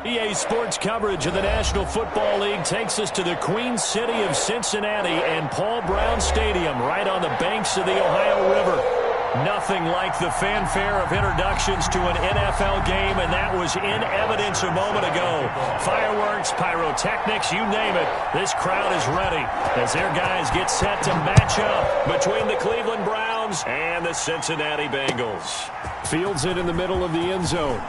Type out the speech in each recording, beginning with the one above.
EA Sports coverage of the National Football League takes us to the Queen City of Cincinnati and Paul Brown Stadium right on the banks of the Ohio River. Nothing like the fanfare of introductions to an NFL game, and that was in evidence a moment ago. Fireworks, pyrotechnics, you name it. This crowd is ready as their guys get set to match up between the Cleveland Browns and the Cincinnati Bengals. Fields it in the middle of the end zone.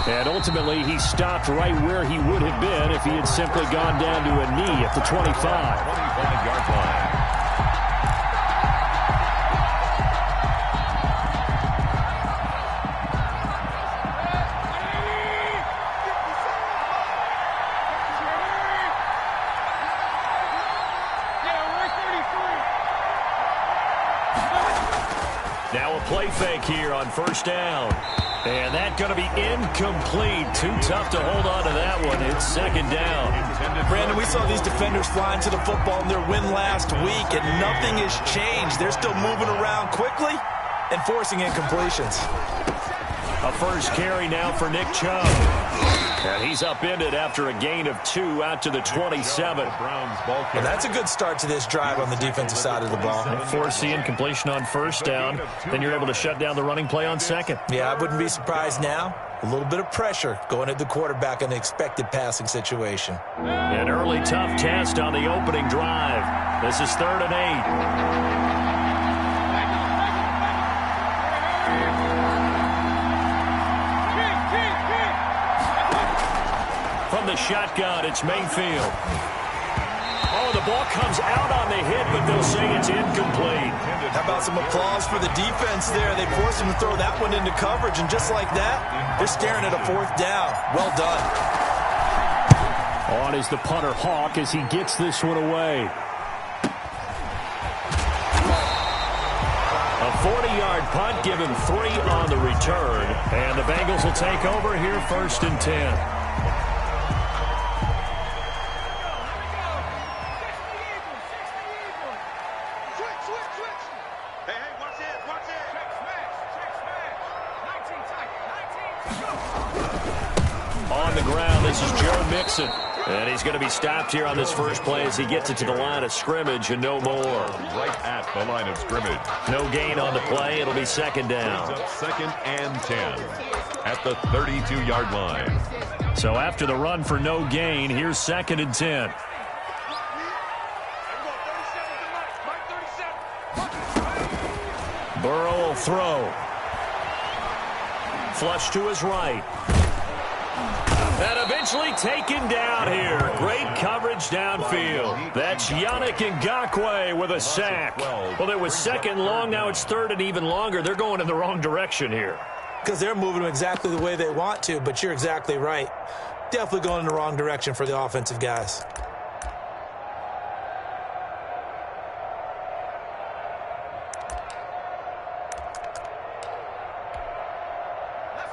And ultimately, he stopped right where he would have been if he had simply gone down to a knee at the 25. 25-yard line. Now a play fake here on first down. And that's going to be incomplete. Too tough to hold on to that one. It's second down. Brandon, we saw these defenders flying to the football in their win last week, and nothing has changed. They're still moving around quickly and forcing incompletions. A first carry now for Nick Chubb. And he's upended after a gain of 2 out to the 27. Well, that's a good start to this drive on the defensive side of the ball. Force the incompletion on first down. Then you're able to shut down the running play on second. Yeah, I wouldn't be surprised now. A little bit of pressure going at the quarterback in the expected passing situation. An early tough test on the opening drive. This is 3rd and 8. From the shotgun, it's Mayfield. Oh, the ball comes out on the hit, but they'll say it's incomplete. How about some applause for the defense there? They forced him to throw that one into coverage, and just like that, they're staring at a 4th down. Well done. On is the punter, Hawk, as he gets this one away. A 40-yard punt, give him 3 on the return. And the Bengals will take over here 1st and 10. On the ground, this is Joe Mixon. And he's going to be stopped here on this first play as he gets it to the line of scrimmage and no more. Right at the line of scrimmage. No gain on the play. It'll be second down. 2nd and 10 at the 32-yard line. So after the run for no gain, here's 2nd and 10. Burrow will throw. Flush to his right. And eventually taken down here. Great coverage downfield. That's Yannick Ngakoue with a sack. Well, it was 2nd long. Now it's 3rd and even longer. They're going in the wrong direction here. Because they're moving them exactly the way they want to, but you're exactly right. Definitely going in the wrong direction for the offensive guys.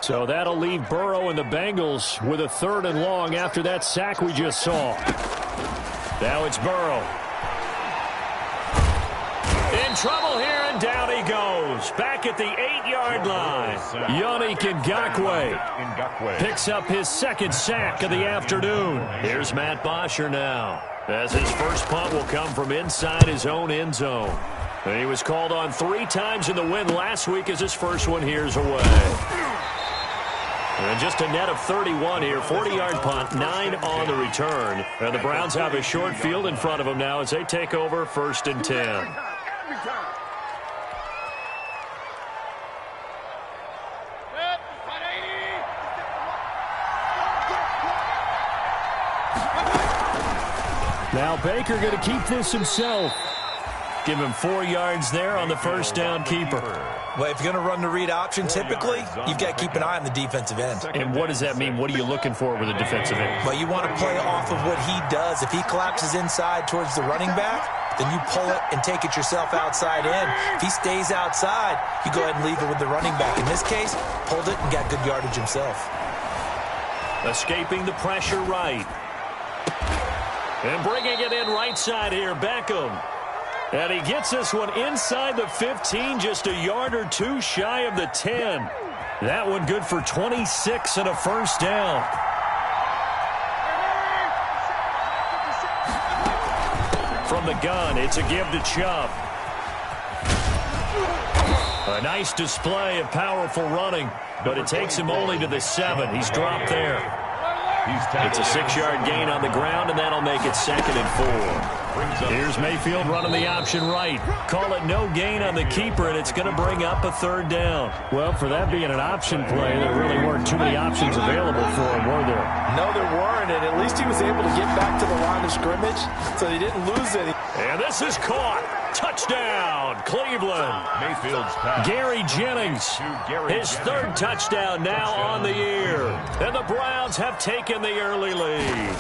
So that'll leave Burrow and the Bengals with a 3rd and long after that sack we just saw. Now it's Burrow. In trouble here, and down he goes. Back at the 8-yard line. Yannick Ngakoue picks up his 2nd sack of the afternoon. Here's Matt Bosher now, as his first punt will come from inside his own end zone. And he was called on 3 times in the win last week as his first one here's away. And just a net of 31 here. 40-yard punt, 9 on the return. And the Browns have a short field in front of them now as they take over 1st and 10. Now Baker going to keep this himself. Give him 4 yards there on the first down keeper. Well, if you're going to run the read option, typically, you've got to keep an eye on the defensive end. And what does that mean? What are you looking for with a defensive end? Well, you want to play off of what he does. If he collapses inside towards the running back, then you pull it and take it yourself outside in. If he stays outside, you go ahead and leave it with the running back. In this case, pulled it and got good yardage himself. Escaping the pressure right. And bringing it in right side here, Beckham. And he gets this one inside the 15, just a yard or 2 shy of the 10. That one good for 26 and a first down. From the gun, it's a give to Chubb. A nice display of powerful running, but it takes him only to the 7. He's dropped there. It's a 6-yard gain on the ground, and that'll make it 2nd and 4. Here's Mayfield running the option right. Call it no gain on the keeper, and it's going to bring up a 3rd down. Well, for that being an option play, there really weren't too many options available for him, were there? No, there weren't, and at least he was able to get back to the line of scrimmage, so he didn't lose any. And this is caught. Touchdown, Cleveland. Mayfield's pass. Gary Jennings, his 3rd touchdown now on the year. And the Browns have taken the early lead.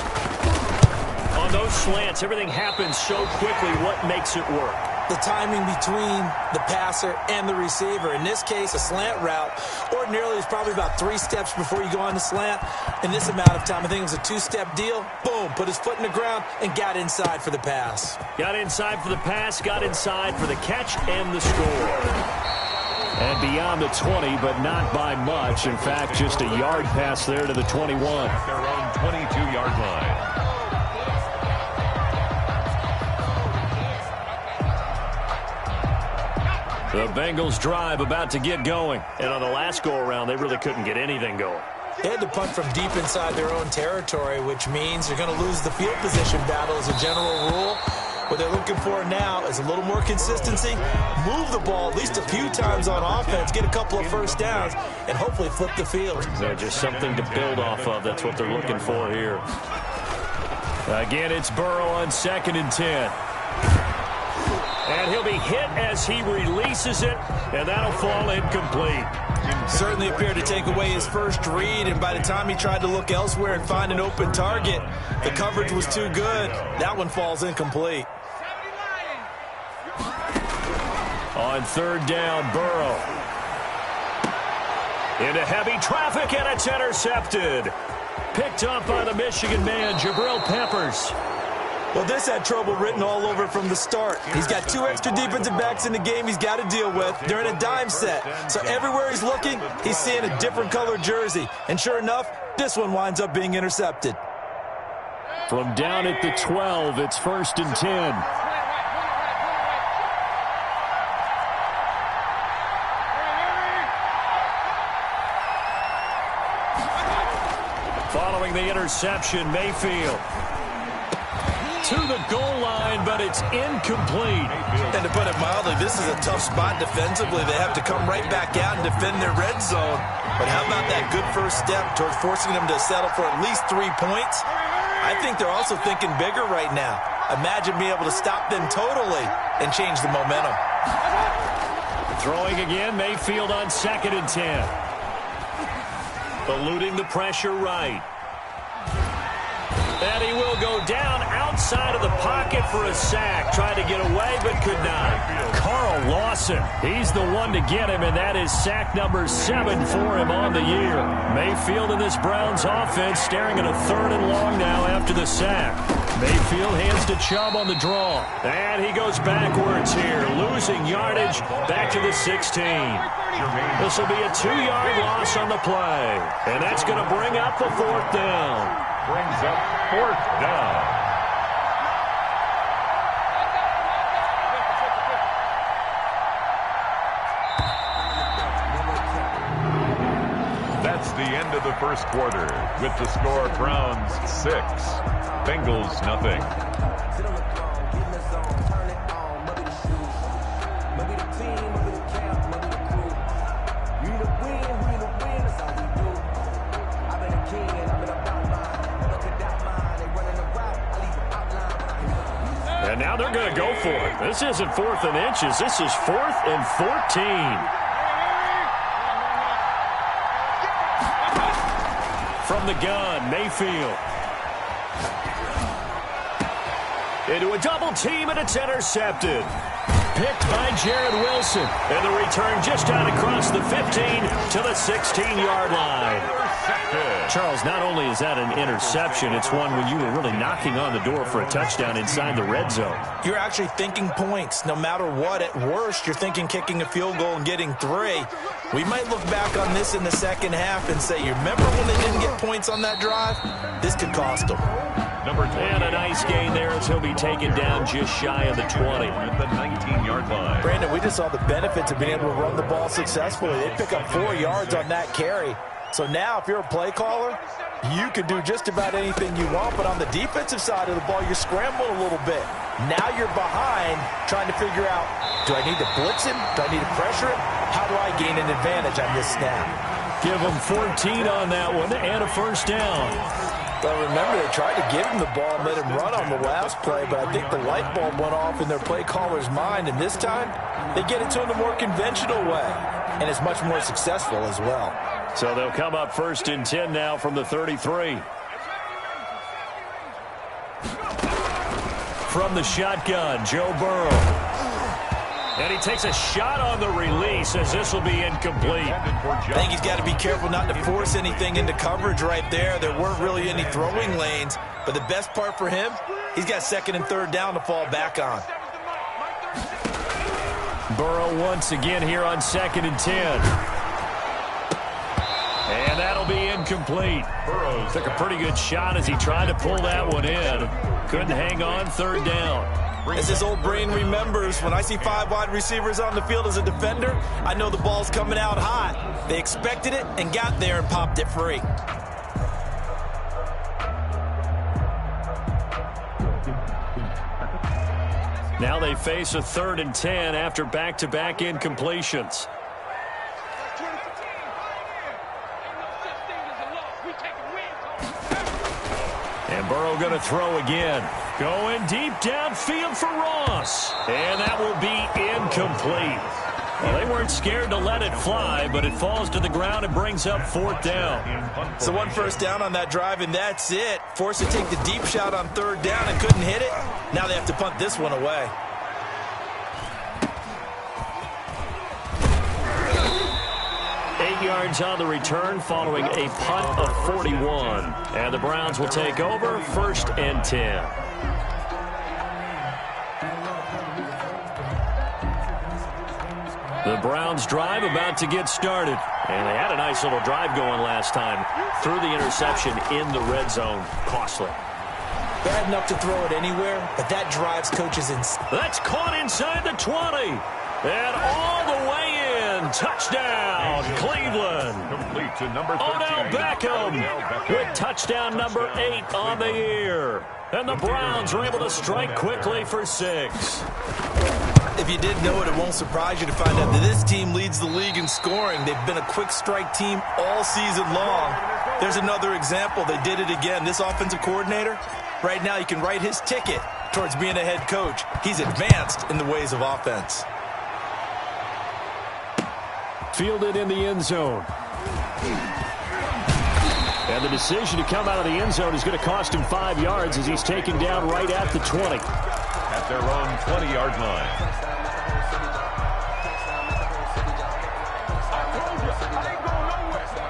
On those slants, everything happens so quickly. What makes it work? The timing between the passer and the receiver. In this case, a slant route ordinarily is probably about 3 steps before you go on the slant. In this amount of time, I think it was a 2-step deal. Boom, put his foot in the ground and got inside for the pass. Got inside for the pass, got inside for the catch and the score. And beyond the 20, but not by much. In fact, just a yard pass there to the 21. Their own 22-yard line. The Bengals drive about to get going. And on the last go-around, they really couldn't get anything going. They had to punt from deep inside their own territory, which means they're going to lose the field position battle as a general rule. What they're looking for now is a little more consistency, move the ball at least a few times on offense, get a couple of first downs, and hopefully flip the field. So just something to build off of. That's what they're looking for here. Again, it's Burrow on 2nd and 10. And he'll be hit as he releases it, and that'll fall incomplete. Certainly appeared to take away his first read, and by the time he tried to look elsewhere and find an open target, the coverage was too good. That one falls incomplete. On 3rd down, Burrow. Into heavy traffic, and it's intercepted. Picked up by the Michigan man, Jabril Peppers. Well, this had trouble written all over from the start. He's got 2 extra defensive backs in the game he's got to deal with. They're in a dime set. So everywhere he's looking, he's seeing a different colored jersey. And sure enough, this one winds up being intercepted. From down at the 12, it's 1st and 10. Following the interception, Mayfield to the goal line, but it's incomplete. And to put it mildly, this is a tough spot defensively. They have to come right back out and defend their red zone. But how about that good first step towards forcing them to settle for at least 3 points? I think they're also thinking bigger right now. Imagine being able to stop them totally and change the momentum. Throwing again, Mayfield on 2nd and 10. Eluding the pressure right. And he will go down outside of the pocket for a sack. Tried to get away, but could not. Carl Lawson, he's the one to get him, and that is sack number 7 for him on the year. Mayfield in this Browns offense staring at a 3rd and long now after the sack. Mayfield hands to Chubb on the draw. And he goes backwards here, losing yardage back to the 16. This will be a 2-yard loss on the play. And that's going to bring up the 4th down. Brings up 4th down. That's the end of the first quarter with the score Browns 6, Bengals nothing. And now they're going to go for it. This isn't 4th and inches. This is 4th and 14. From the gun, Mayfield. Into a double team, and it's intercepted. Picked by Jared Wilson. And the return just out across the 15 to the 16-yard line. intercepted. Charles, not only is that an interception, it's one when you were really knocking on the door for a touchdown inside the red zone. You're actually thinking points. No matter what, at worst, you're thinking kicking a field goal and getting 3. We might look back on this in the second half and say, you remember when they didn't get points on that drive? This could cost them. Number 20. And a nice gain there as he'll be taken down just shy of the 20. At the 19-yard line. Brandon, we just saw the benefits of being able to run the ball successfully. They pick up 4 yards on that carry. So now if you're a play caller, you can do just about anything you want. But on the defensive side of the ball, you're scrambling a little bit. Now you're behind trying to figure out, do I need to blitz him? Do I need to pressure him? How do I gain an advantage on this snap? Give him 14 on that one and a first down. Well, remember, they tried to give him the ball and let him run on the last play, but I think the light bulb went off in their play caller's mind, and this time they get it to him the more conventional way, and it's much more successful as well. So they'll come up 1st and 10 now from the 33. From the shotgun, Joe Burrow. And he takes a shot on the release as this will be incomplete. I think he's got to be careful not to force anything into coverage right there. There weren't really any throwing lanes, but the best part for him, he's got 2nd and 3rd down to fall back on. Burrow once again here on 2nd and 10. And that'll be incomplete. Burrow took a pretty good shot as he tried to pull that one in. Couldn't hang on, 3rd down. As his old brain remembers, when I see 5 wide receivers on the field as a defender, I know the ball's coming out hot. They expected it and got there and popped it free. Now they face a 3rd and 10 after back-to-back incompletions. And Burrow going to throw again. Going deep downfield for Ross. And that will be incomplete. Well, they weren't scared to let it fly, but it falls to the ground and brings up 4th down. So 1 first down on that drive, and that's it. Forced to take the deep shot on 3rd down and couldn't hit it. Now they have to punt this one away. Yards on the return following a punt of 41. And the Browns will take over 1st and 10. The Browns drive about to get started. And they had a nice little drive going last time. Threw the interception in the red zone. Costly. Bad enough to throw it anywhere, but that drives coaches in. That's caught inside the 20. And all the way in. Touchdown, Cleveland. Complete to number 13. Odell Beckham with touchdown number 8 on the year. And the Browns are able to strike quickly for 6. If you didn't know it, it won't surprise you to find out that this team leads the league in scoring. They've been a quick strike team all season long. There's another example. They did it again. This offensive coordinator, right now you can write his ticket towards being a head coach. He's advanced in the ways of offense. Fielded in the end zone. And the decision to come out of the end zone is going to cost him 5 yards as he's taken down right at the 20. At their own 20-yard line.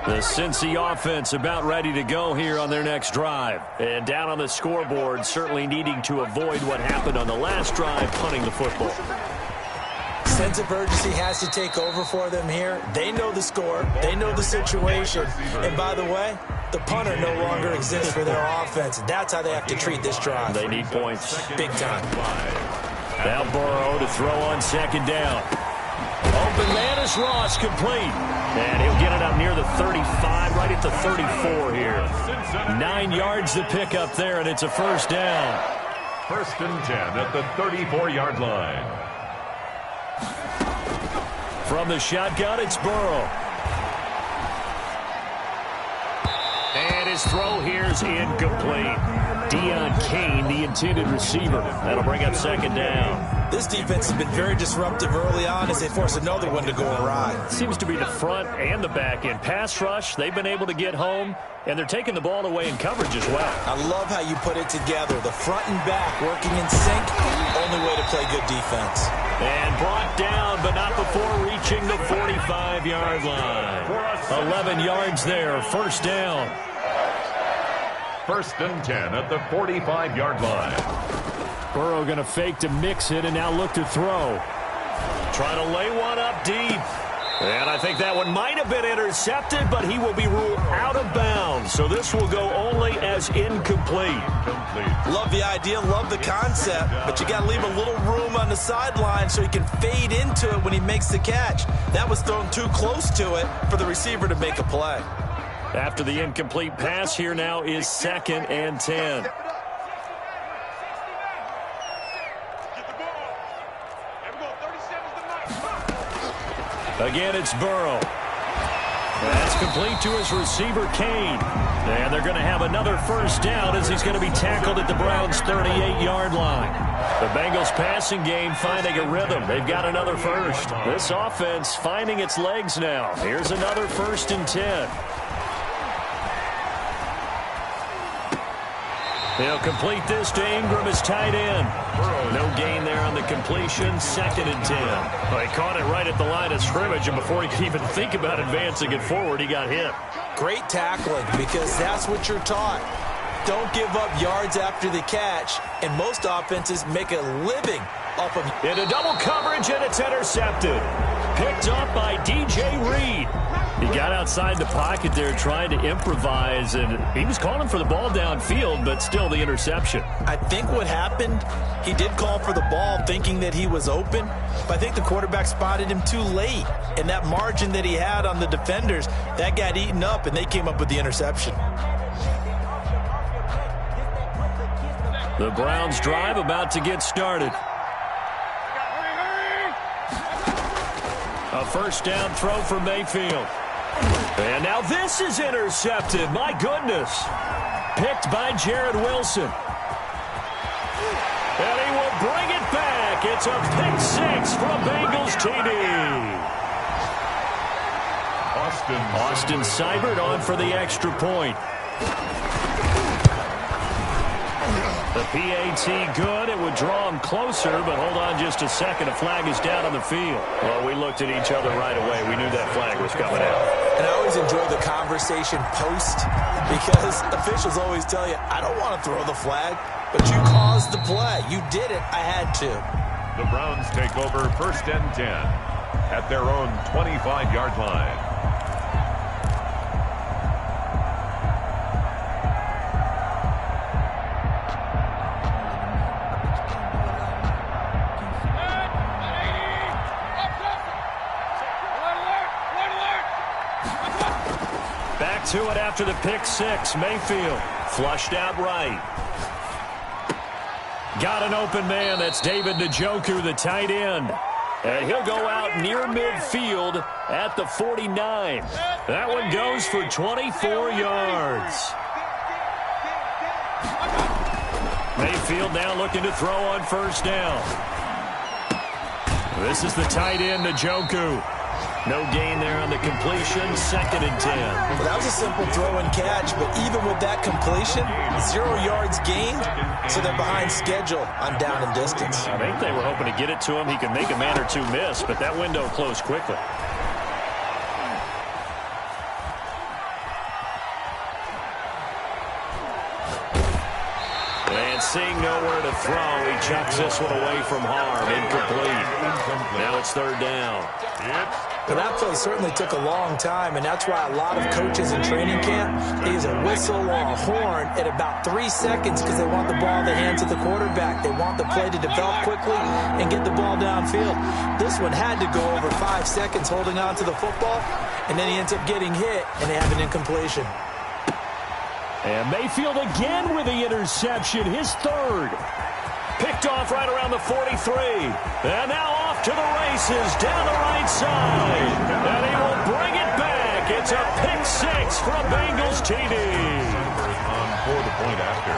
The Cincy offense about ready to go here on their next drive. And down on the scoreboard, certainly needing to avoid what happened on the last drive, punting the football. Sense of urgency has to take over for them here. They know the score. They know the situation. And by the way, the punter no longer exists for their offense. That's how they have to treat this drive. They need points. Big time. Now Burrow to throw on 2nd down. Open man is Ross, complete. And he'll get it up near the 35, right at the 34 here. 9 yards to pick up there, and it's a 1st down. 1st and 10 at the 34-yard line. From the shotgun, it's Burrow. And his throw here is incomplete. Deion Kane, the intended receiver. That'll bring up 2nd down. This defense has been very disruptive early on as they force another one to go awry. Seems to be the front and the back end. Pass rush, they've been able to get home, and they're taking the ball away in coverage as well. I love how you put it together. The front and back working in sync. Only way to play good defense. And brought down but not before reaching the 45-yard line. 11 yards there, first down. First and 10 at the 45-yard line. Burrow going to fake to mix it and now look to throw. Trying to lay one up deep. And I think that one might have been intercepted, but he will be ruled out of bounds. So this will go only as incomplete. Love the idea, love the concept, but you got to leave a little room on the sideline so he can fade into it when he makes the catch. That was thrown too close to it for the receiver to make a play. After the incomplete pass, here now is 2nd and 10. Again, it's Burrow. That's complete to his receiver, Kane. And they're going to have another first down as he's going to be tackled at the Browns' 38-yard line. The Bengals passing game finding a rhythm. They've got another first. This offense finding its legs now. Here's another 1st and 10. He'll complete this to Ingram as tight end. No gain there on the completion. 2nd and 10. Well, he caught it right at the line of scrimmage, and before he could even think about advancing it forward, he got hit. Great tackling, because that's what you're taught. Don't give up yards after the catch, and most offenses make a living off of it. Into double coverage, and it's intercepted. Picked up by DJ Reed. He got outside the pocket there trying to improvise, and he was calling for the ball downfield, but still the interception. I think what happened, he did call for the ball thinking that he was open, but I think the quarterback spotted him too late. And that margin that he had on the defenders, that got eaten up, and they came up with the interception. The Browns drive about to get started. A first down throw for Mayfield. And now this is intercepted. My goodness. Picked by Jared Wilson. And he will bring it back. It's a pick six for a Bengals TD. Austin Seibert on for the extra point. The PAT good. It would draw him closer, but hold on just a second. A flag is down on the field. Well, we looked at each other right away. We knew that flag was coming out. And I always enjoy the conversation post, because officials always tell you, I don't want to throw the flag, but you caused the play. You did it. I had to. The Browns take over 1st and 10 at their own 25-yard line. To it after the pick six. Mayfield flushed out right. Got an open man. That's David Njoku, the tight end. And he'll go out near midfield at the 49. That one goes for 24 yards. Mayfield now looking to throw on first down. This is the tight end, Njoku. No gain there on the completion. 2nd and 10. Well, that was a simple throw and catch, but even with that completion, 0 yards gained, so they're behind schedule on down and distance. I think they were hoping to get it to him. He could make a man or two miss, but that window closed quickly. And seeing nowhere to throw, he chucks this one away from harm. Incomplete. Now it's 3rd down. But that play certainly took a long time, and that's why a lot of coaches in training camp use a whistle or a horn at about 3 seconds, because they want the ball in the hands of the quarterback. They want the play to develop quickly and get the ball downfield. This one had to go over 5 seconds holding on to the football, and then he ends up getting hit, and they have an incompletion. And Mayfield again with the interception, his 3rd. Picked off right around the 43. And now off to the races down the right side. And he will bring it back. It's a pick six for a Bengals TD. For the point after.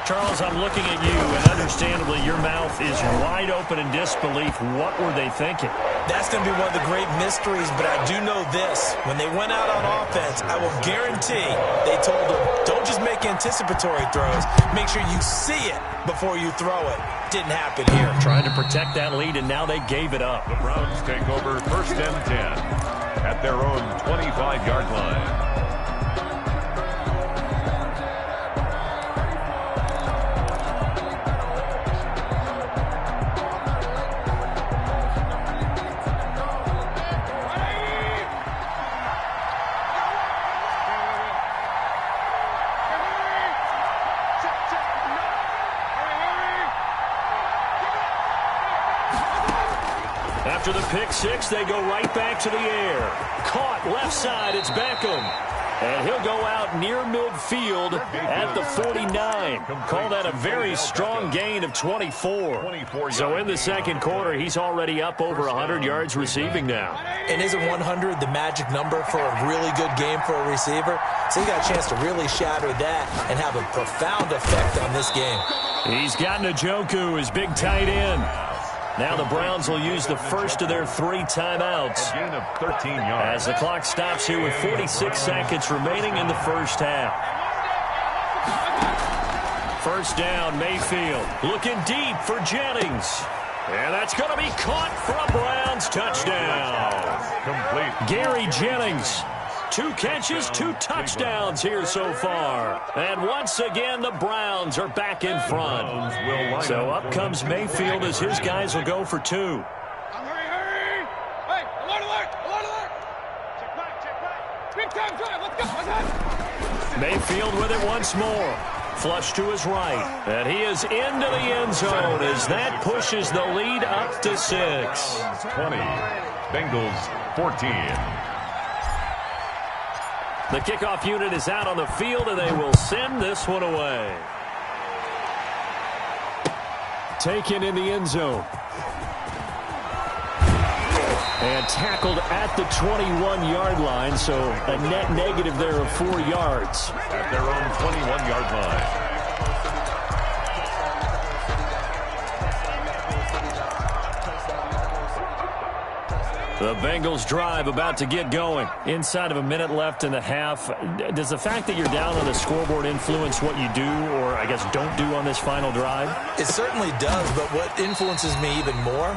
Charles, I'm looking at you, and understandably, your mouth is wide open in disbelief. What were they thinking? That's going to be one of the great mysteries, but I do know this. When they went out on offense, I will guarantee they told them, don't just make anticipatory throws. Make sure you see it before you throw it. Didn't happen here. Trying to protect that lead, and now they gave it up. The Browns take over 1st and 10 at their own 25-yard line. After the pick six, they go right back to the air. Caught left side, it's Beckham. And he'll go out near midfield at the 49. Call that a very strong gain of 24. So in the second quarter, he's already up over 100 yards receiving now. And isn't 100 the magic number for a really good game for a receiver? So he got a chance to really shatter that and have a profound effect on this game. He's got Njoku, his big tight end. Now the Browns will use the first of their 3 timeouts. A gain of 13 yards. As the clock stops here with 46 seconds remaining in the first half. First down, Mayfield. Looking deep for Jennings. And that's going to be caught for a Browns touchdown. Complete. Gary Jennings. 2 catches, 2 touchdowns here so far. And once again, the Browns are back in front. So up comes Mayfield as his guys will go for 2. Hurry! Hey, alert! Check back. Big time drive, let's go. Mayfield with it once more. Flush to his right. And he is into the end zone as that pushes the lead up to 6. 20. Bengals 14. The kickoff unit is out on the field, and they will send this one away. Taken in the end zone. And tackled at the 21-yard line, so a net negative there of 4 yards. At their own 21-yard line. The Bengals drive about to get going. Inside of a minute left in the half. Does the fact that you're down on the scoreboard influence what you do or, I guess, don't do on this final drive? It certainly does, but what influences me even more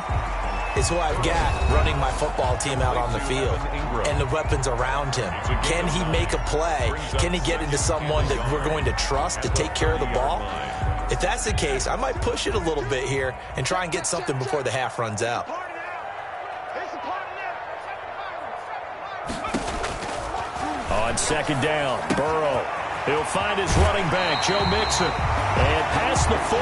is who I've got running my football team out on the field and the weapons around him. Can he make a play? Can he get into someone that we're going to trust to take care of the ball? If that's the case, I might push it a little bit here and try and get something before the half runs out. On second down, Burrow. He'll find his running back, Joe Mixon. And past the 40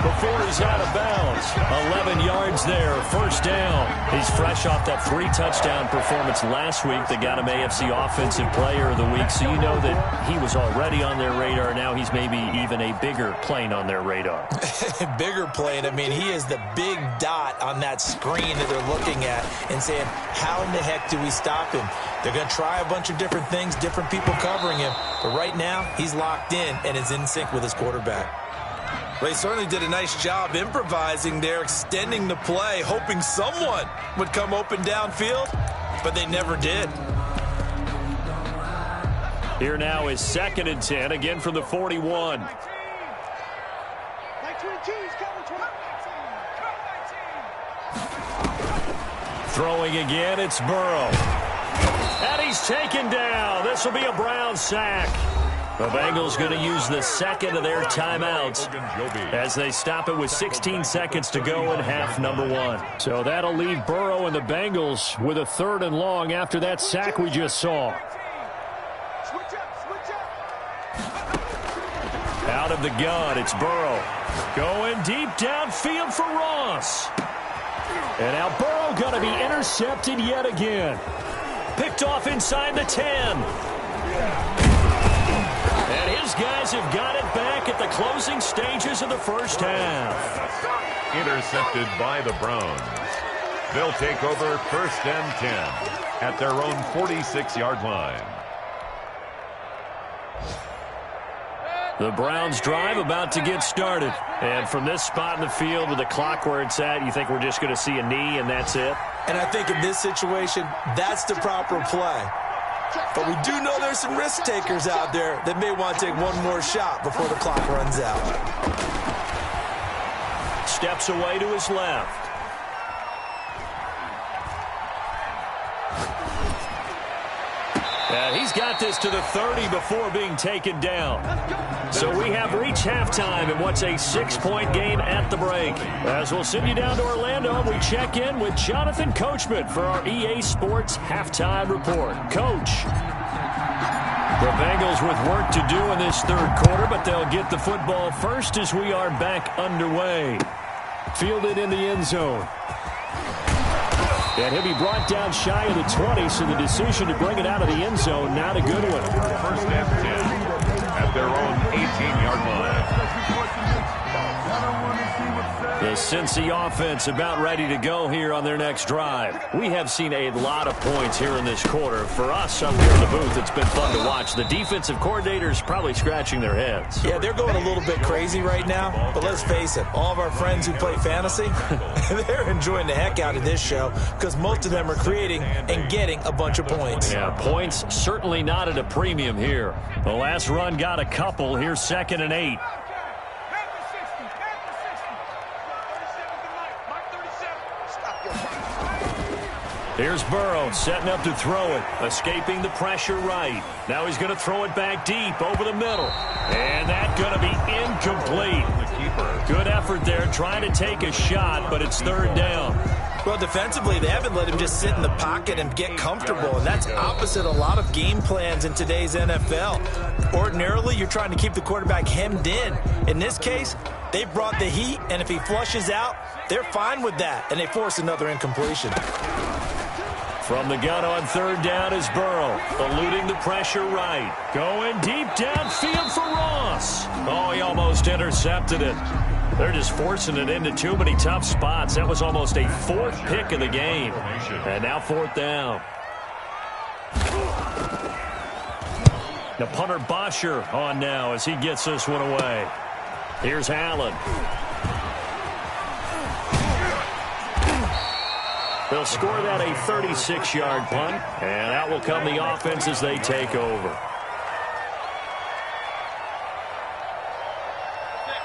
before he's out of bounds. 11 yards there, first down. He's fresh off that 3-touchdown performance last week that got him AFC Offensive Player of the Week. So you know that he was already on their radar. Now he's maybe even a bigger plane on their radar. Bigger plane. I mean, he is the big dot on that screen that they're looking at and saying, how in the heck do we stop him? They're going to try a bunch of different things, different people covering him. But right now, he's locked in and is in sync with his quarterback. Well, he certainly did a nice job improvising there, extending the play, hoping someone would come open downfield, but they never did. Here now is 2nd and 10, again from the 41. Throwing again, it's Burrow. And he's taken down. This will be a Brown sack. The Bengals going to use the second of their timeouts as they stop it with 16 seconds to go in half number 1. So that'll leave Burrow and the Bengals with a 3rd and long after that sack we just saw. Out of the gun, it's Burrow. Going deep downfield for Ross. And now Burrow going to be intercepted yet again. Picked off inside the 10. And his guys have got it back at the closing stages of the first half. Intercepted by the Browns. They'll take over 1st and 10 at their own 46-yard line. The Browns drive about to get started. And from this spot in the field with the clock where it's at, you think we're just going to see a knee and that's it? And I think in this situation, that's the proper play. But we do know there's some risk takers out there that may want to take one more shot before the clock runs out. Steps away to his left. And he's got this to the 30 before being taken down. So we have reached halftime in what's a 6-point game at the break. As we'll send you down to Orlando, we check in with Jonathan Coachman for our EA Sports Halftime Report. Coach. The Bengals with work to do in this third quarter, but they'll get the football first as we are back underway. Fielded in the end zone. And he'll be brought down shy of the 20, so the decision to bring it out of the end zone, not a good one. First and 10 at their own 18-yard line. The Cincy offense about ready to go here on their next drive. We have seen a lot of points here in this quarter. For us up here in the booth, it's been fun to watch. The defensive coordinators probably scratching their heads. Yeah, they're going a little bit crazy right now. But let's face it, all of our friends who play fantasy, they're enjoying the heck out of this show because most of them are creating and getting a bunch of points. Yeah, points certainly not at a premium here. The last run got a couple. Here's 2nd and 8. Here's Burrow setting up to throw it, escaping the pressure right. Now he's going to throw it back deep over the middle. And that's going to be incomplete. Good effort there trying to take a shot, but it's 3rd down. Well, defensively, they haven't let him just sit in the pocket and get comfortable, and that's opposite a lot of game plans in today's NFL. Ordinarily, you're trying to keep the quarterback hemmed in. In this case, they brought the heat, and if he flushes out, they're fine with that, and they force another incompletion. From the gun on 3rd down is Burrow, eluding the pressure right. Going deep downfield for Ross. Oh, he almost intercepted it. They're just forcing it into too many tough spots. That was almost a 4th pick of the game. And now 4th down. The punter Bosher on now as he gets this one away. Here's Allen. They'll score that a 36-yard punt, and out will come the offense as they take over.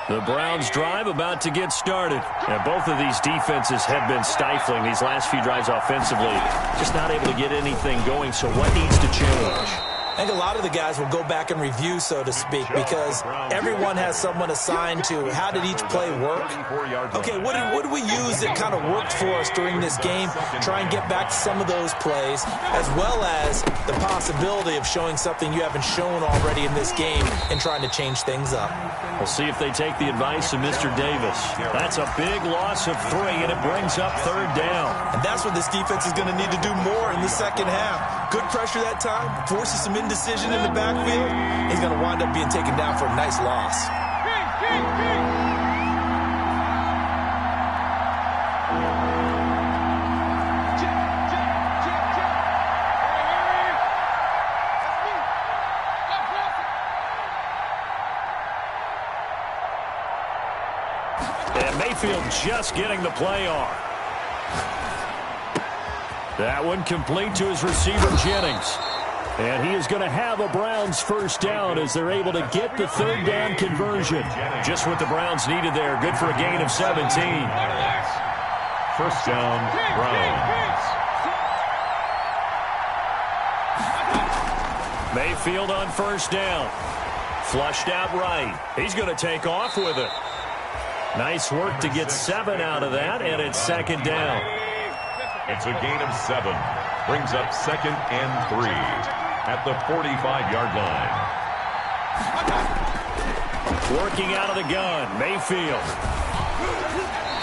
The Browns drive about to get started. And both of these defenses have been stifling these last few drives offensively. Just not able to get anything going, so what needs to change? I think a lot of the guys will go back and review, so to speak, because everyone has someone assigned to how did each play work. Okay, what did we use that kind of worked for us during this game? Try and get back to some of those plays, as well as the possibility of showing something you haven't shown already in this game and trying to change things up. We'll see if they take the advice of Mr. Davis. That's a big loss of 3, and it brings up 3rd down. And that's what this defense is going to need to do more in the second half. Good pressure that time, forces some indecision in the backfield. He's going to wind up being taken down for a nice loss. And Mayfield just getting the play off. That one complete to his receiver, Jennings. And he is going to have a Browns 1st down as they're able to get the 3rd down conversion. Just what the Browns needed there. Good for a gain of 17. 1st down, Browns. Mayfield on 1st down. Flushed out right. He's going to take off with it. Nice work to get 7 out of that, and it's 2nd down. It's a gain of 7. Brings up 2nd and 3 at the 45-yard line. Working out of the gun, Mayfield.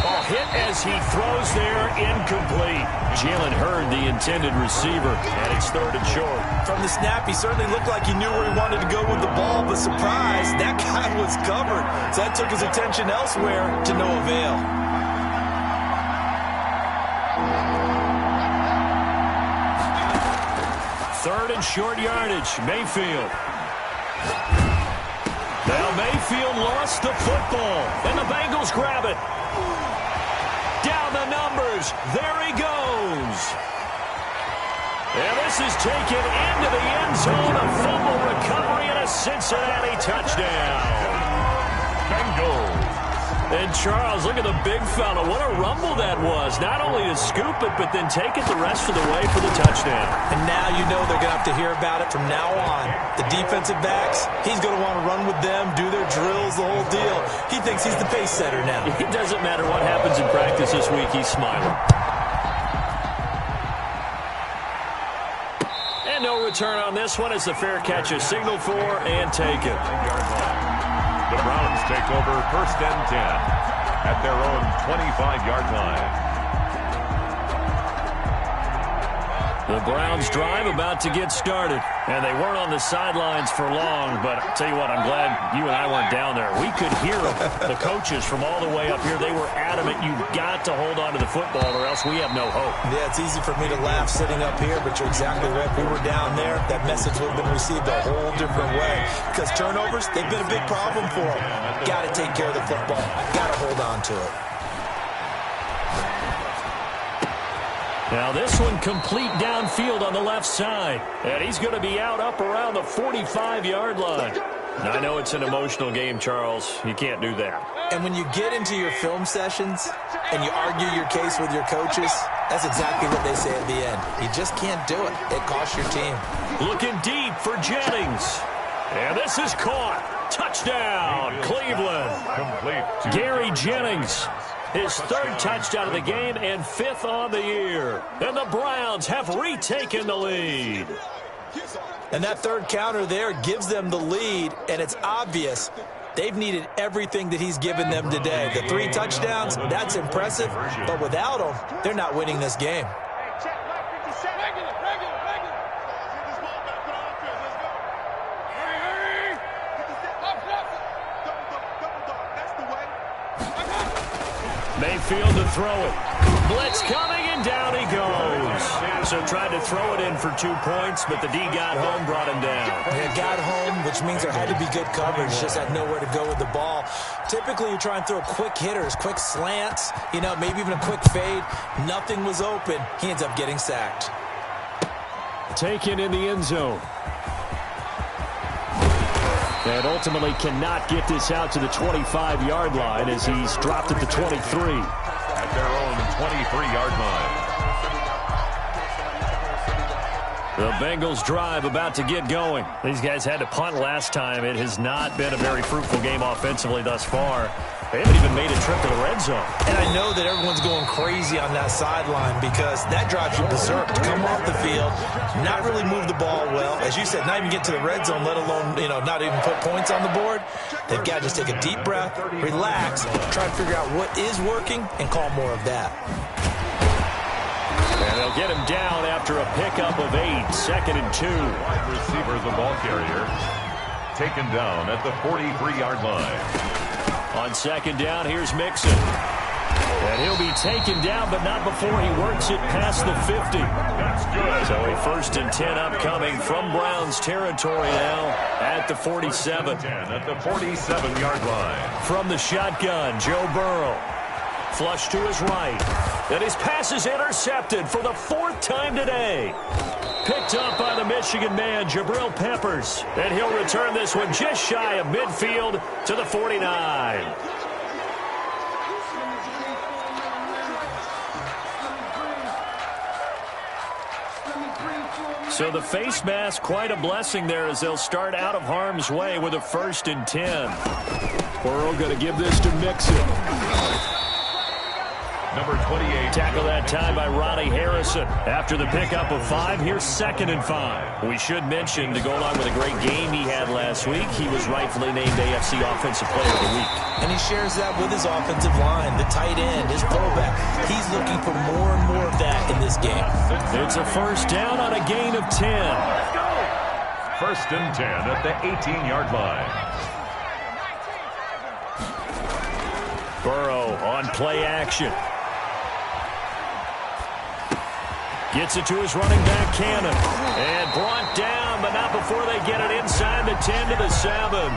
Oh, hit as he throws there, incomplete. Jalen Hurd, the intended receiver, and it's 3rd and short. From the snap, he certainly looked like he knew where he wanted to go with the ball, but surprise, that guy was covered. So that took his attention elsewhere to no avail. Third and short yardage, Mayfield. Now Mayfield lost the football, and the Bengals grab it. Down the numbers. There he goes. And this is taken into the end zone. A fumble recovery and a Cincinnati touchdown. Bengals. And Charles, look at the big fella. What a rumble that was. Not only to scoop it, but then take it the rest of the way for the touchdown. And now you know they're going to have to hear about it from now on. The defensive backs, he's going to want to run with them, do their drills, the whole deal. He thinks he's the pace setter now. It doesn't matter what happens in practice this week. He's smiling. And no return on this one as the fair catch is signaled for and taken. The Browns take over 1st and 10 at their own 25-yard line. The Browns drive about to get started. And they weren't on the sidelines for long, but I'll tell you what, I'm glad you and I weren't down there. We could hear them, the coaches from all the way up here. They were adamant, you've got to hold on to the football or else we have no hope. Yeah, it's easy for me to laugh sitting up here, but you're exactly right. If we were down there, that message would have been received a whole different way. Because turnovers, they've been a big problem for them. Got to take care of the football. Got to hold on to it. Now this one complete downfield on the left side. And he's going to be out up around the 45-yard line. Now, I know it's an emotional game, Charles. You can't do that. And when you get into your film sessions and you argue your case with your coaches, that's exactly what they say at the end. You just can't do it. It costs your team. Looking deep for Jennings. And this is caught. Touchdown, Cleveland. Complete. Gary Jennings. His 3rd touchdown of the game and 5th on the year. And the Browns have retaken the lead. And that 3rd counter there gives them the lead, and it's obvious they've needed everything that he's given them today. The 3 touchdowns, that's impressive, but without him, they're not winning this game. Mayfield to throw it. Blitz coming, and down he goes. So tried to throw it in for 2 points, but the D got home, brought him down. Yeah, got home, which means there had to be good coverage. Just had nowhere to go with the ball. Typically, you try and throw quick hitters, quick slants, maybe even a quick fade. Nothing was open. He ends up getting sacked. Taken in the end zone. And ultimately cannot get this out to the 25-yard line as he's dropped at the 23. At their own 23-yard line. The Bengals drive about to get going. These guys had to punt last time. It has not been a very fruitful game offensively thus far. They haven't even made a trip to the red zone. And I know that everyone's going crazy on that sideline because that drives you berserk to come off the field, not really move the ball well. As you said, not even get to the red zone, let alone, not even put points on the board. They've got to just take a deep breath, relax, try to figure out what is working, and call more of that. And they'll get him down after a pickup of 8, 2nd and 2. Wide receiver, the ball carrier, taken down at the 43-yard line. On 2nd down, here's Mixon. And he'll be taken down, but not before he works it past the 50. That's good. So a 1st and 10 upcoming from Browns territory now at the 47. At the 47-yard line. From the shotgun, Joe Burrow. Flush to his right. And his pass is intercepted for the 4th time today. Picked up by the Michigan man, Jabril Peppers. And he'll return this one just shy of midfield to the 49. So the face mask, quite a blessing there as they'll start out of harm's way with a 1st and 10. Burrow going to give this to Mixon. Number 28. Tackle that time by Ronnie Harrison. After the pickup of 5, here's 2nd and 5. We should mention, to go along with a great game he had last week, he was rightfully named AFC Offensive Player of the Week. And he shares that with his offensive line, the tight end, his fullback. He's looking for more and more of that in this game. It's a 1st down on a gain of 10. 1st and 10 at the 18-yard line. Burrow on play action. Gets it to his running back, Cannon. And brought down, but not before they get it inside the 10 to the 7.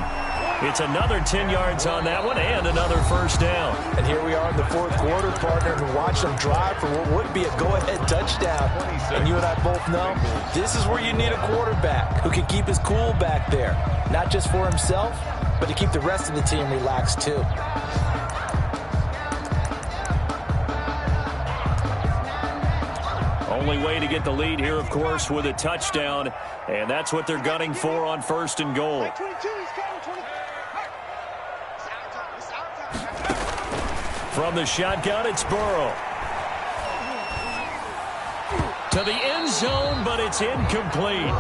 It's another 10 yards on that one and another first down. And here we are in the fourth quarter, partner, and watch them drive for what would be a go-ahead touchdown. And you and I both know this is where you need a quarterback who can keep his cool back there, not just for himself, but to keep the rest of the team relaxed too. Only way to get the lead here, of course, with a touchdown, and that's what they're gunning for on first and goal. From the shotgun, it's Burrow. To the end zone, but it's incomplete.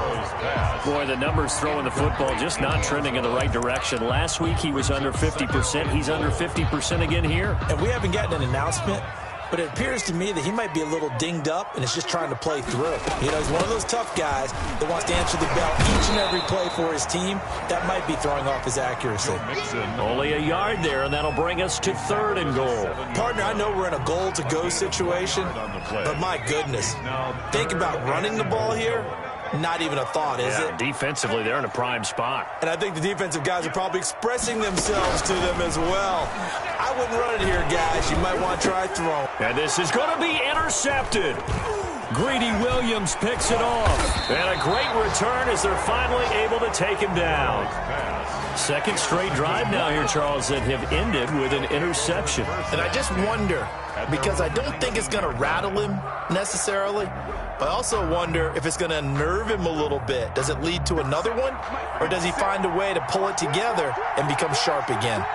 Boy, the numbers throwing the football just not trending in the right direction. Last week, he was under 50%. He's under 50% again here. And we haven't gotten an announcement, but it appears to me that he might be a little dinged up and is just trying to play through. You know, he's one of those tough guys that wants to answer the bell each and every play for his team. That might be throwing off his accuracy. Only a yard there, and that'll bring us to third and goal. Partner, I know we're in a goal-to-go situation, but my goodness, think about running the ball here. Not even a thought, is it? Defensively, they're in a prime spot. And I think the defensive guys are probably expressing themselves to them as well. I wouldn't run it here, guys. You might want to try throwing. And this is going to be intercepted. Greedy Williams picks it off. And a great return as they're finally able to take him down. Second straight drive now here, Charles, that have ended with an interception. And I just wonder, because I don't think it's going to rattle him necessarily, but I also wonder if it's going to unnerve him a little bit. Does it lead to another one, or does he find a way to pull it together and become sharp again?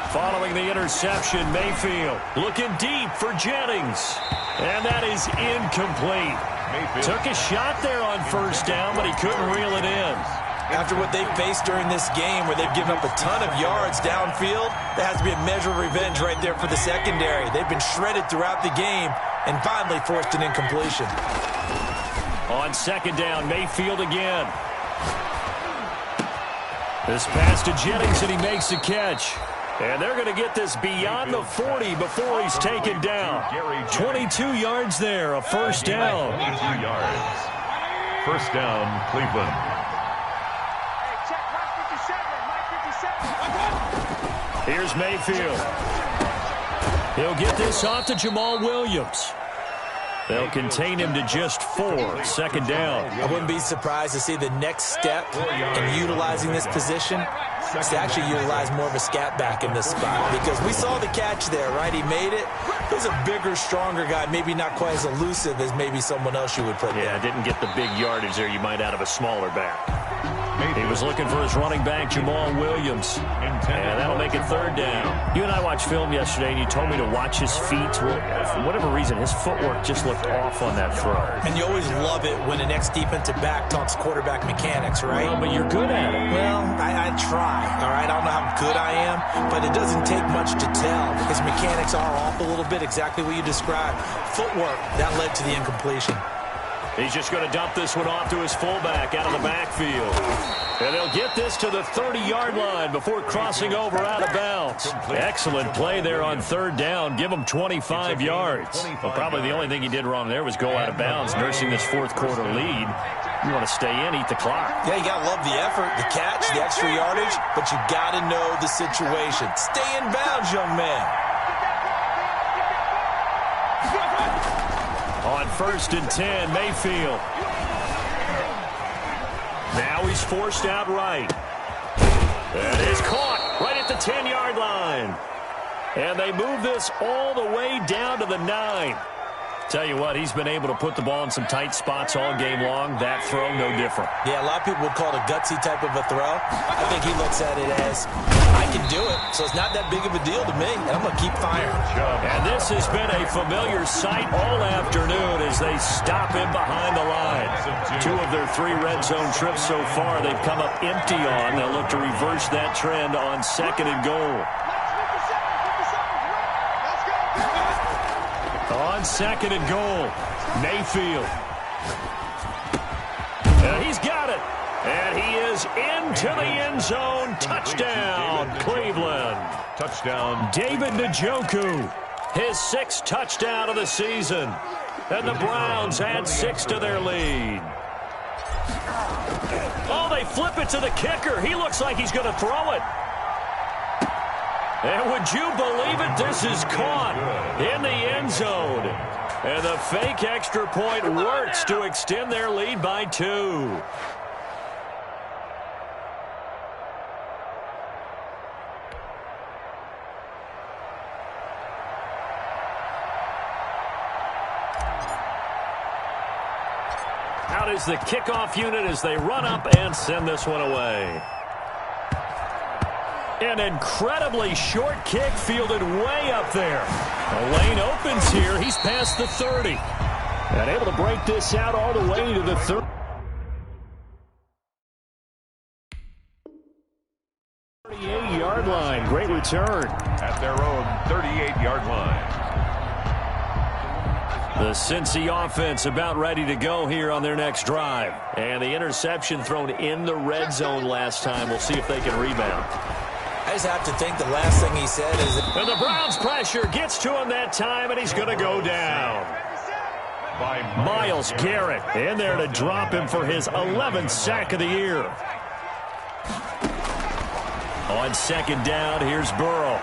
Following the interception, Mayfield looking deep for Jennings. And that is incomplete. Took a shot there on first down, but he couldn't reel it in. After what they've faced during this game where they've given up a ton of yards downfield, there has to be a measure of revenge right there for the secondary. They've been shredded throughout the game and finally forced an incompletion. On second down, Mayfield again. This pass to Jennings, and he makes the catch. And they're going to get this beyond the 40 before he's taken down. 22 yards there, a first down. 22 yards. First down, Cleveland. Here's Mayfield. He'll get this off to Jamal Williams. They'll contain him to just 4. Second down. I wouldn't be surprised to see the next step in utilizing this position is to actually utilize more of a scat back in this spot, because we saw the catch there, right? He made it. He's a bigger, stronger guy, maybe not quite as elusive as maybe someone else you would put there. Yeah, didn't get the big yardage there you might out of a smaller back. He was looking for his running back, Jamal Williams. And that'll make it third down. You and I watched film yesterday, and you told me to watch his feet. Well, for whatever reason, his footwork just looked off on that throw. And you always love it when an ex-defensive back talks quarterback mechanics, right? Well, but you're good at it. Well, I try, all right? I don't know how good I am, but it doesn't take much to tell. His mechanics are off a little bit, exactly what you described. Footwork, that led to the incompletion. He's just going to dump this one off to his fullback out of the backfield. And they'll get this to the 30-yard line before crossing over out of bounds. Excellent play there on third down. Give him 25 yards. Well, probably the only thing he did wrong there was go out of bounds, nursing this fourth quarter lead. You want to stay in, eat the clock. Yeah, you got to love the effort, the catch, the extra yardage, but you got to know the situation. Stay in bounds, young man. On first and 10, Mayfield. Now he's forced out right. That is caught right at the 10-yard line. And they move this all the way down to the 9. Tell you what, he's been able to put the ball in some tight spots all game long. That throw, no different. Yeah, a lot of people would call it a gutsy type of a throw. I think he looks at it as, I can do it, so it's not that big of a deal to me, and I'm going to keep firing. And this has been a familiar sight all afternoon as they stop him behind the line. 2 of their 3 red zone trips so far they've come up empty on. They'll look to reverse that trend on second and goal. On second and goal, Mayfield. And he's got it. And he is into the end zone. Touchdown, Cleveland. Touchdown. David Njoku. His 6th touchdown of the season. And the Browns add 6 to their lead. Oh, they flip it to the kicker. He looks like he's going to throw it. And would you believe it? This is caught in the end zone. And the fake extra point works to extend their lead by 2. Out is the kickoff unit as they run up and send this one away. An incredibly short kick fielded way up there. The lane opens here. He's past the 30. And able to break this out all the way to the 38-yard line. Great return. At their own 38-yard line. The Cincy offense about ready to go here on their next drive. And the interception thrown in the red zone last time. We'll see if they can rebound. I just have to think the last thing he said is... And the Browns pressure gets to him that time, and he's going to go down. Myles Garrett in there to drop him for his 11th sack of the year. On 2nd down, here's Burrow.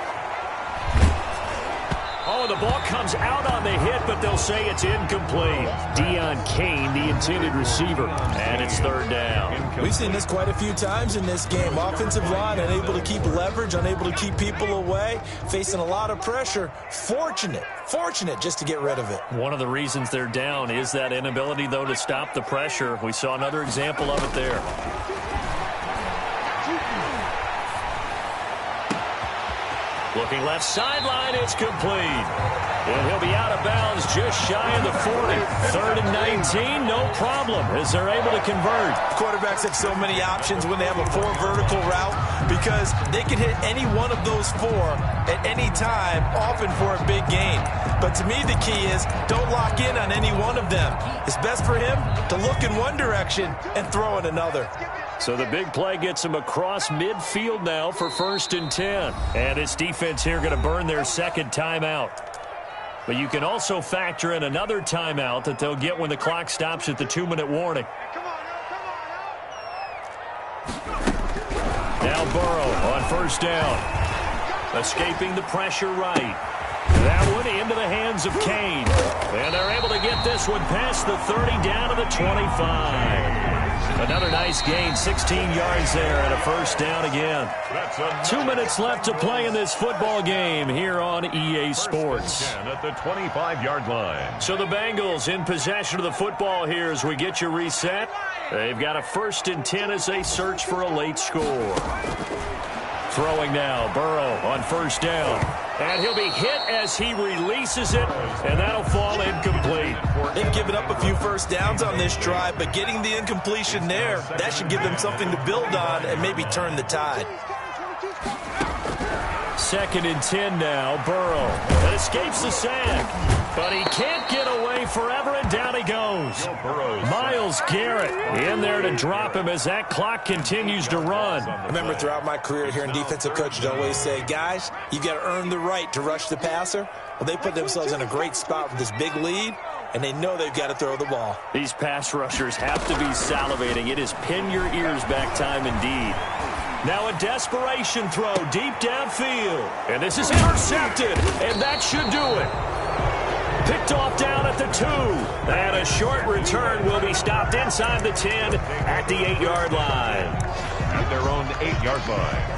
Oh, the ball comes out on the hit, but they'll say it's incomplete. Deion Kane, the intended receiver, and it's 3rd down. We've seen this quite a few times in this game. Offensive line unable to keep leverage, unable to keep people away, facing a lot of pressure. Fortunate just to get rid of it. One of the reasons they're down is that inability, though, to stop the pressure. We saw another example of it there. Looking left sideline, it's complete. And he'll be out of bounds just shy of the 40. 3rd and 19, no problem, as they're able to convert. Quarterbacks have so many options when they have a 4 vertical route because they can hit any one of those 4 at any time, often for a big gain. But to me, the key is don't lock in on any one of them. It's best for him to look in one direction and throw in another. So the big play gets him across midfield now for 1st and 10. And his defense here going to burn their 2nd timeout. But you can also factor in another timeout that they'll get when the clock stops at the 2-minute warning. Now Burrow on 1st down. Escaping the pressure right. That one into the hands of Kane. And they're able to get this one past the 30 down to the 25. Another nice gain, 16 yards there, and a 1st down again. 2 minutes left to play in this football game here on EA Sports. At the 25-yard line. So the Bengals in possession of the football here as we get you reset. They've got a 1st and 10 as they search for a late score. Throwing now, Burrow on 1st down. And he'll be hit as he releases it, and that'll fall incomplete. They've given up a few 1st downs on this drive, but getting the incompletion there, that should give them something to build on and maybe turn the tide. 2nd and 10 now, Burrow. That escapes the sack, but he can't get away forever, and down he goes. Myles Garrett in there to drop him as that clock continues to run. I remember throughout my career here in defensive coaches always say, guys, you got to earn the right to rush the passer. Well, they put themselves in a great spot with this big lead, and they know they've got to throw the ball. These pass rushers have to be salivating. It is pin your ears back time indeed. Now a desperation throw deep downfield. And this is intercepted, and that should do it. Picked off down at the 2. And a short return will be stopped inside the 10 at the 8-yard line. At their own 8-yard line.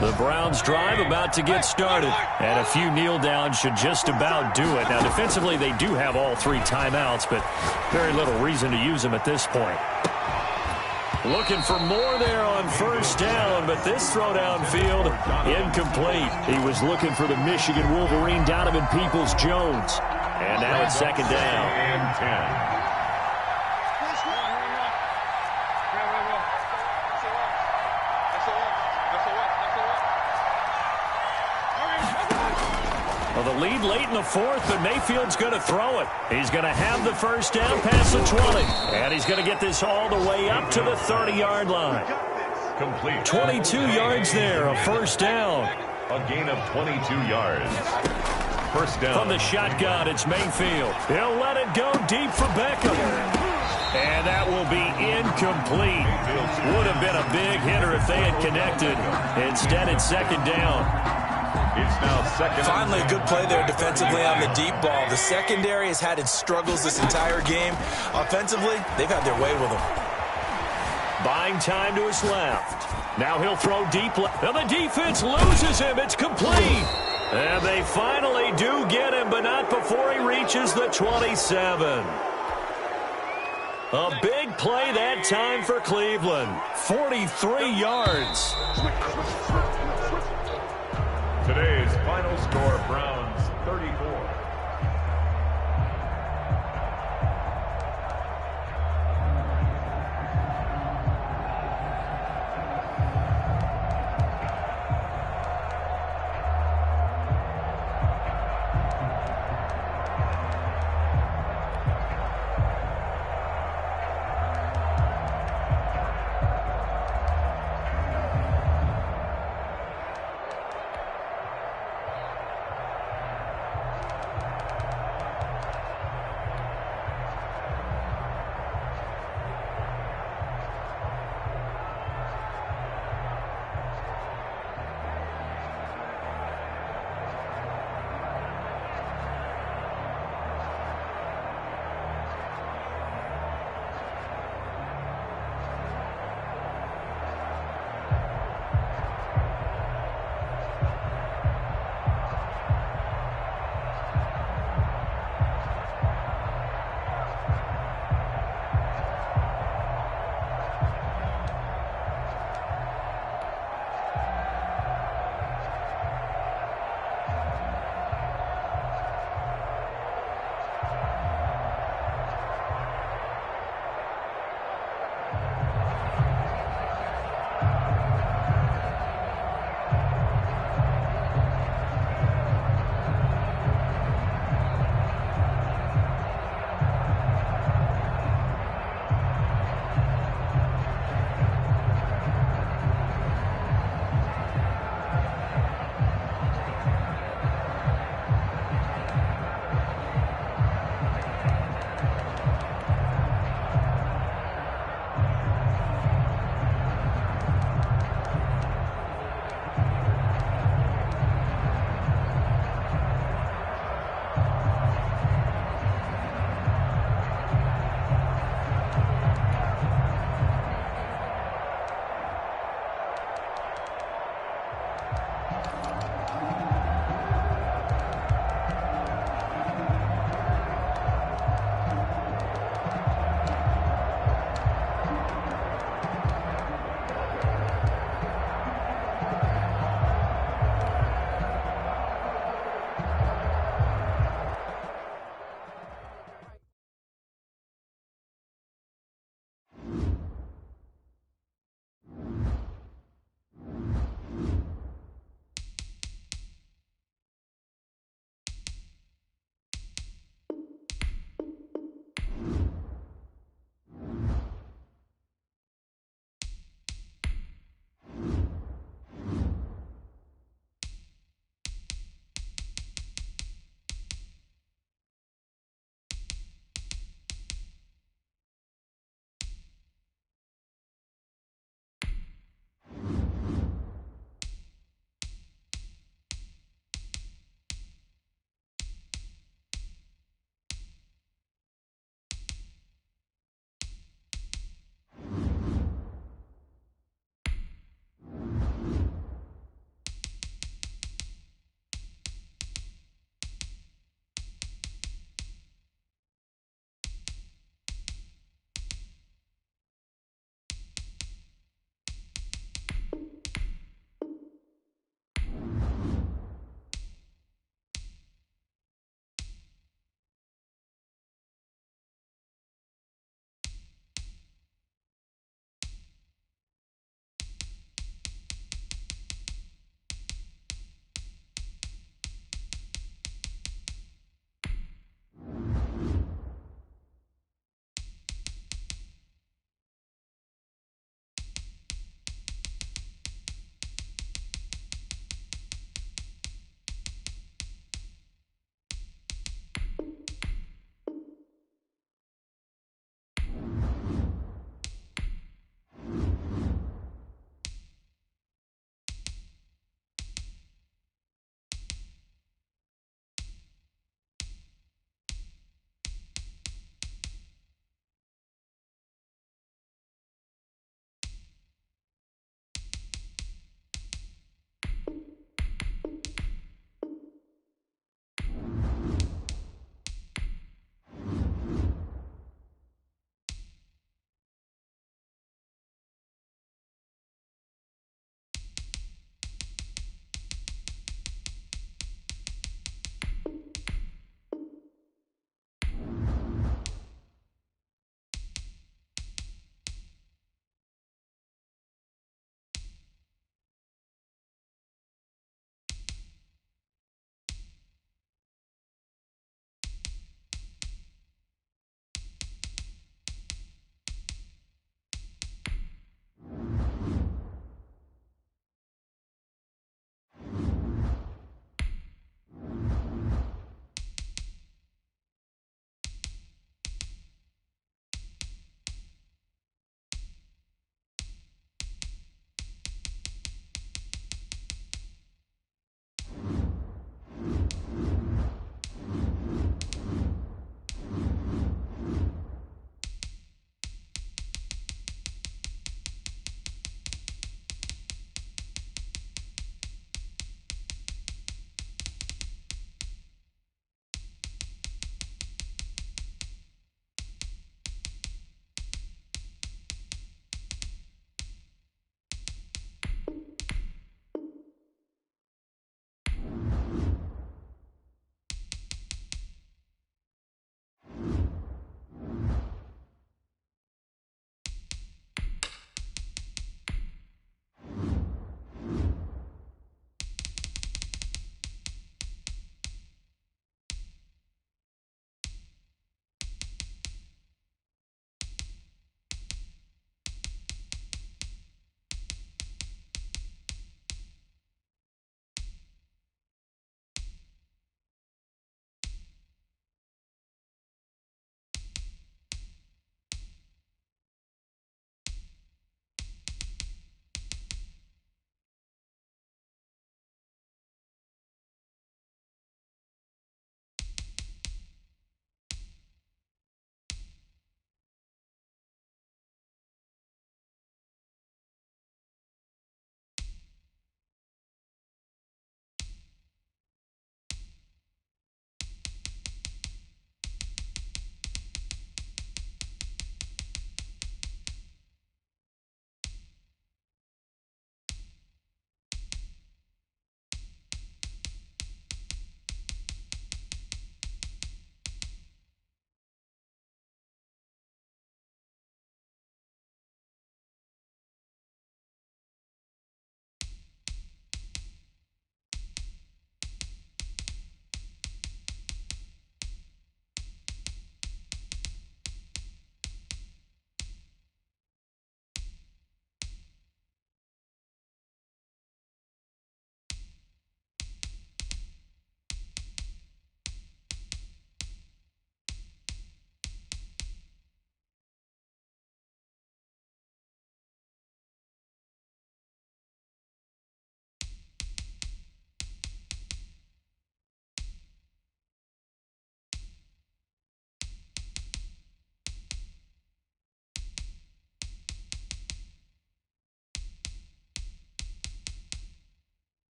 The Browns drive about to get started. And a few kneel downs should just about do it. Now, defensively, they do have all 3 timeouts, but very little reason to use them at this point. Looking for more there on 1st down, but this throw downfield, incomplete. He was looking for the Michigan Wolverine, Donovan Peoples-Jones. And now it's 2nd down. And 10. Well, the lead late in the 4th, but Mayfield's going to throw it. He's going to have the 1st down past the 20. And he's going to get this all the way up to the 30-yard line. complete. 22 yards there, a first down. A gain of 22 yards. First down. From the shotgun, it's Mayfield. He'll let it go deep for Beckham. And that will be incomplete. Would have been a big hitter if they had connected. Instead, it's second down. It's now second. Finally, a good play there defensively on the deep ball. The secondary has had its struggles this entire game. Offensively, they've had their way with them. Buying time to his left. Now he'll throw deep left. And the defense loses him. It's complete. And they finally do get him, but not before he reaches the 27. A big play that time for Cleveland. 43 yards. Today's final score, Browns 34.